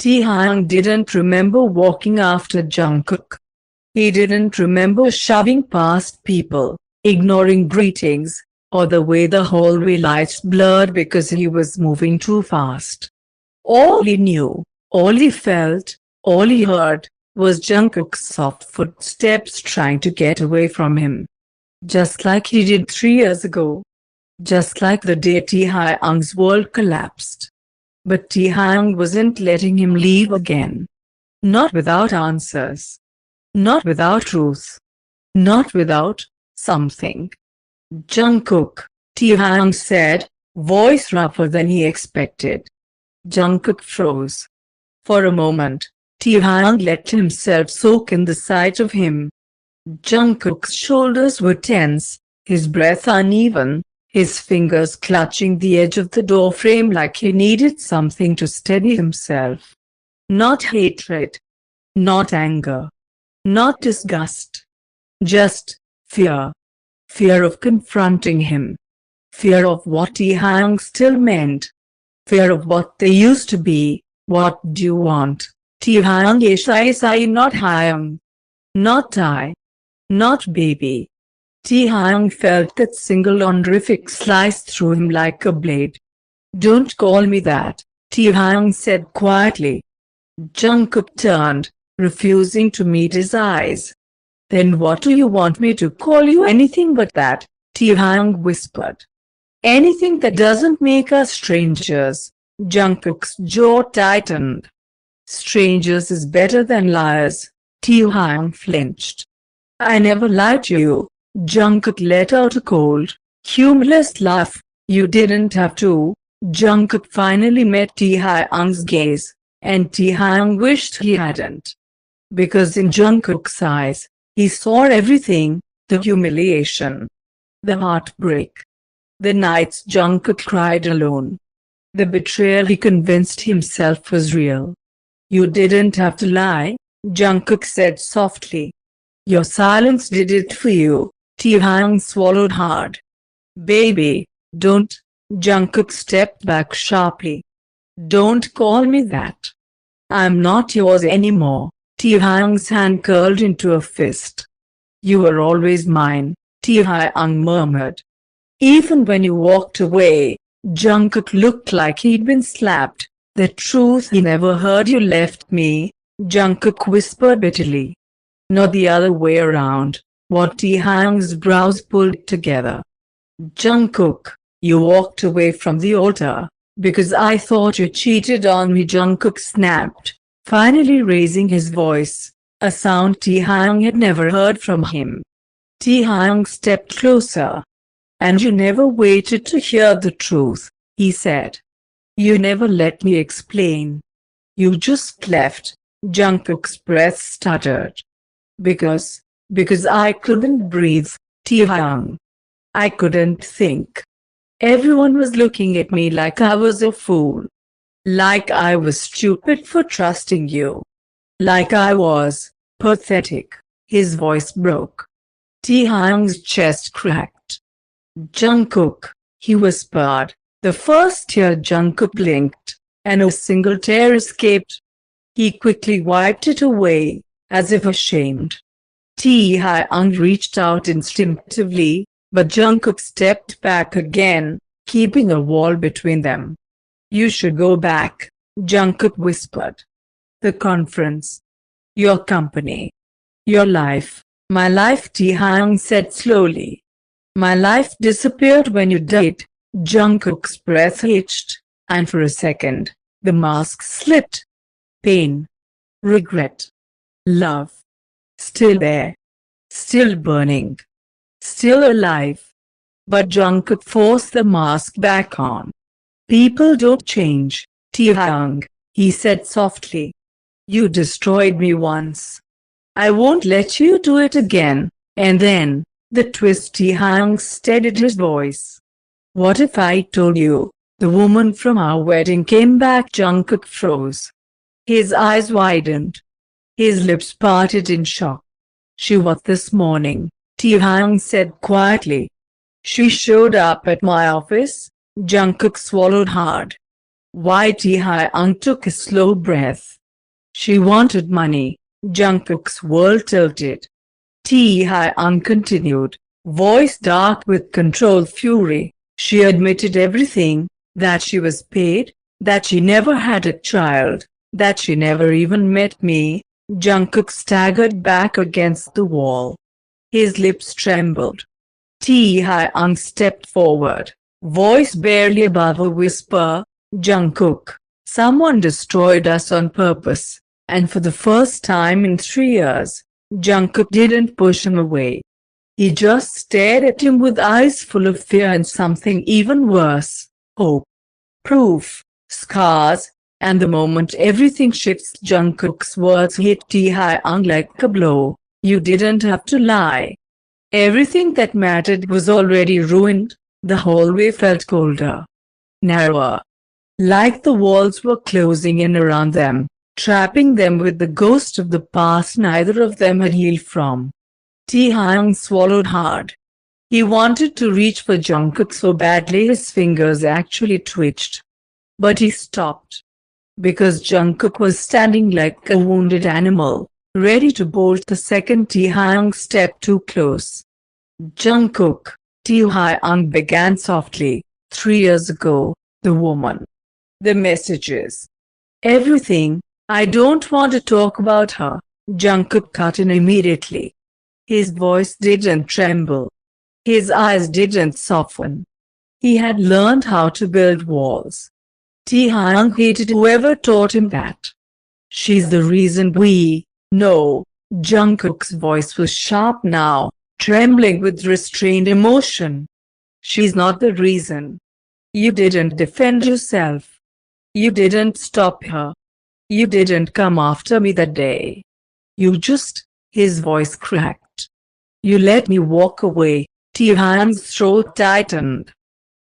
Taehyung didn't remember walking after Jungkook. He didn't remember shoving past people, ignoring greetings, or the way the hallway lights blurred because he was moving too fast. All he knew, all he felt, all he heard, was Jungkook's soft footsteps trying to get away from him. Just like he did 3 years ago. Just like the day Taehyung's world collapsed. But Taehyung wasn't letting him leave again. Not without answers. Not without truth. Not without something. Jungkook, Taehyung said, voice rougher than he expected. Jungkook froze. For a moment, Taehyung let himself soak in the sight of him. Jungkook's shoulders were tense, his breath uneven, his fingers clutching the edge of the doorframe like he needed something to steady himself. Not hatred. Not anger. Not disgust. Just fear. Fear of confronting him. Fear of what Taehyung still meant. Fear of what they used to be. What do you want? Taehyung Isai not Hyung. Not Tae. Not baby. Taehyung felt that single honorific slice through him like a blade. Don't call me that, Taehyung said quietly. Jungkook turned, refusing to meet his eyes. Then what do you want me to call you? Anything but that, Taehyung whispered. Anything that doesn't make us strangers. Jungkook's jaw tightened. Strangers is better than liars, Taehyung flinched. I never lied to you. Jungkook let out a cold, humorless laugh. You didn't have to. Jungkook finally met Taehyung's gaze, and Taehyung wished he hadn't. Because in Jungkook's eyes, he saw everything, the humiliation, the heartbreak, the nights Jungkook cried alone, the betrayal he convinced himself was real. You didn't have to lie, Jungkook said softly. Your silence did it for you. Taehyung swallowed hard. Baby, don't. Jungkook stepped back sharply. Don't call me that. I'm not yours anymore. Taehyung's hand curled into a fist. You were always mine, Taehyung murmured. Even when you walked away, Jungkook looked like he'd been slapped. The truth he never heard. You left me, Jungkook whispered bitterly. Not the other way around. What? Taehyung's brows pulled together. Jungkook, you walked away from the altar, because I thought you cheated on me, Jungkook snapped, finally raising his voice, a sound Taehyung had never heard from him. Taehyung stepped closer. And you never waited to hear the truth, he said. You never let me explain. You just left. Jungkook's breath stuttered. Because I couldn't breathe, Taehyung. I couldn't think. Everyone was looking at me like I was a fool. Like I was stupid for trusting you. Like I was pathetic. His voice broke. Taehyung's chest cracked. Jungkook, he whispered. The first tear Jungkook blinked, and a single tear escaped. He quickly wiped it away, as if ashamed. Taehyung reached out instinctively, but Jungkook stepped back again, keeping a wall between them. You should go back, Jungkook whispered. The conference. Your company. Your life. My life, Taehyung said slowly. My life disappeared when you died. Jungkook's breath hitched, and for a second, the mask slipped. Pain. Regret. Love. Still there. Still burning. Still alive. But Jungkook forced the mask back on. People don't change, Taehyung, he said softly. You destroyed me once. I won't let you do it again. And then, the twist. Taehyung steadied his voice. What if I told you, the woman from our wedding came back? Jungkook froze. His eyes widened. His lips parted in shock. She was this morning, Taehyung said quietly. She showed up at my office. Jungkook swallowed hard. Why? Taehyung took a slow breath. She wanted money. Jungkook's world tilted. Taehyung continued, voice dark with controlled fury. She admitted everything, that she was paid, that she never had a child, that she never even met me. Jungkook staggered back against the wall. His lips trembled. Taehyung stepped forward, voice barely above a whisper. Jungkook, someone destroyed us on purpose, and for the first time in 3 years, Jungkook didn't push him away. He just stared at him with eyes full of fear and something even worse, hope. Proof, scars, and the moment everything shifts. Jungkook's words hit Taehyung like a blow. You didn't have to lie. Everything that mattered was already ruined. The hallway felt colder, narrower, like the walls were closing in around them, trapping them with the ghost of the past neither of them had healed from. Taehyung swallowed hard. He wanted to reach for Jungkook so badly his fingers actually twitched. But he stopped. Because Jungkook was standing like a wounded animal, ready to bolt the second Taehyung stepped too close. Jungkook, Taehyung began softly, 3 years ago, the woman. The messages. Everything. I don't want to talk about her. Jungkook cut in immediately. His voice didn't tremble. His eyes didn't soften. He had learned how to build walls. Taehyung hated whoever taught him that. She's the reason we know. Jungkook's voice was sharp now, trembling with restrained emotion. She's not the reason. You didn't defend yourself. You didn't stop her. You didn't come after me that day. You just, his voice cracked. You let me walk away. Taehyung's throat tightened.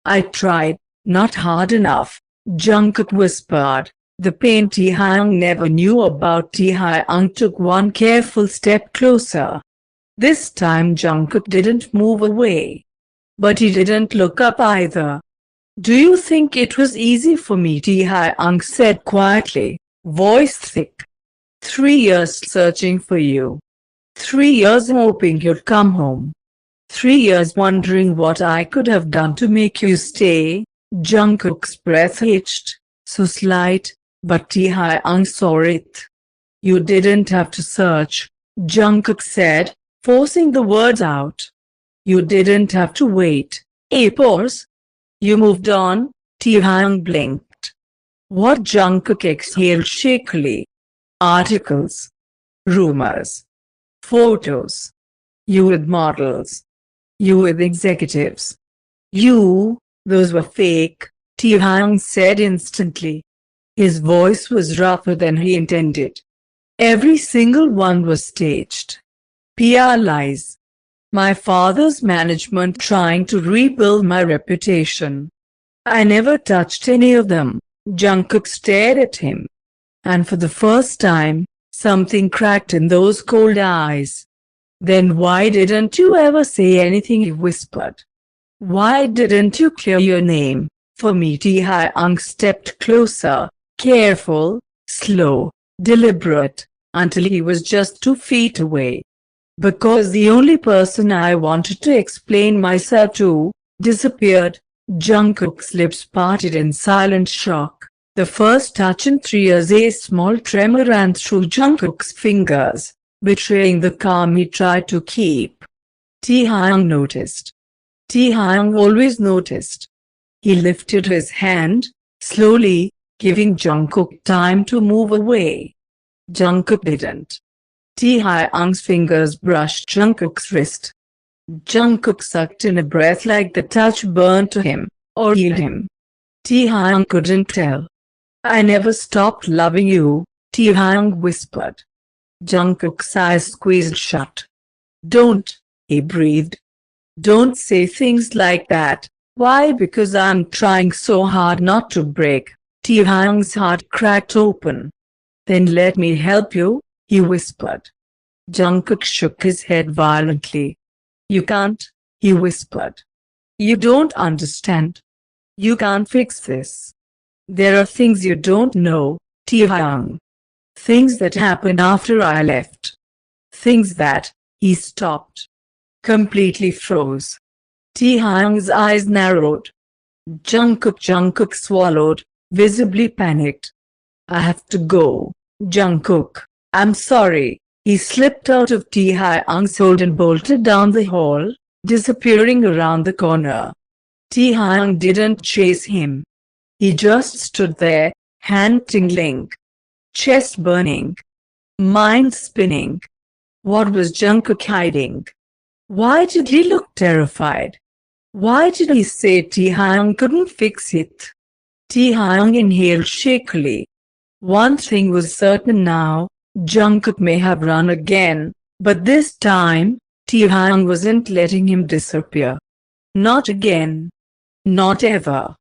I tried, not hard enough, Jungkook whispered. The pain Taehyung never knew about. Taehyung took one careful step closer. This time Jungkook didn't move away. But he didn't look up either. Do you think it was easy for me? Taehyung said quietly, voice thick. 3 years searching for you. 3 years hoping you'd come home. 3 years wondering what I could have done to make you stay. Jungkook's breath hitched, so slight, but Taehyung saw it. You didn't have to search, Jungkook said, forcing the words out. You didn't have to wait. A pause. You moved on. Taehyung blinked. What? Jungkook exhaled shakily. Articles. Rumors. Photos. You with models. You with executives. Those were fake, Taehyung said instantly. His voice was rougher than he intended. Every single one was staged. PR lies. My father's management trying to rebuild my reputation. I never touched any of them. Jungkook stared at him. And for the first time, something cracked in those cold eyes. Then why didn't you ever say anything? He whispered. Why didn't you clear your name for me? Taehyung stepped closer, careful, slow, deliberate, until he was just 2 feet away. Because the only person I wanted to explain myself to disappeared. Jungkook's lips parted in silent shock. The first touch in 3 years. A small tremor ran through Jungkook's fingers, betraying the calm he tried to keep. Taehyung noticed. Taehyung always noticed. He lifted his hand, slowly, giving Jungkook time to move away. Jungkook didn't. Taehyung's fingers brushed Jungkook's wrist. Jungkook sucked in a breath like the touch burned to him, or healed him. Taehyung couldn't tell. I never stopped loving you, Taehyung whispered. Jungkook's eyes squeezed shut. Don't, he breathed. Don't say things like that. Why? Because I'm trying so hard not to break. Taehyung's heart cracked open. Then let me help you, he whispered. Jungkook shook his head violently. You can't, he whispered. You don't understand. You can't fix this. There are things you don't know, Tae. Things that happened after I left. Things that, he stopped. Completely froze. Taehyung's eyes narrowed. Jungkook swallowed, visibly panicked. I have to go, Jungkook. I'm sorry. He slipped out of Taehyung's hold and bolted down the hall, disappearing around the corner. Taehyung didn't chase him. He just stood there, hand tingling, chest burning, mind spinning. What was Jungkook hiding? Why did he look terrified? Why did he say Taehyung couldn't fix it? Taehyung inhaled shakily. One thing was certain now, Jungkook may have run again, but this time, Taehyung wasn't letting him disappear. Not again. Not ever.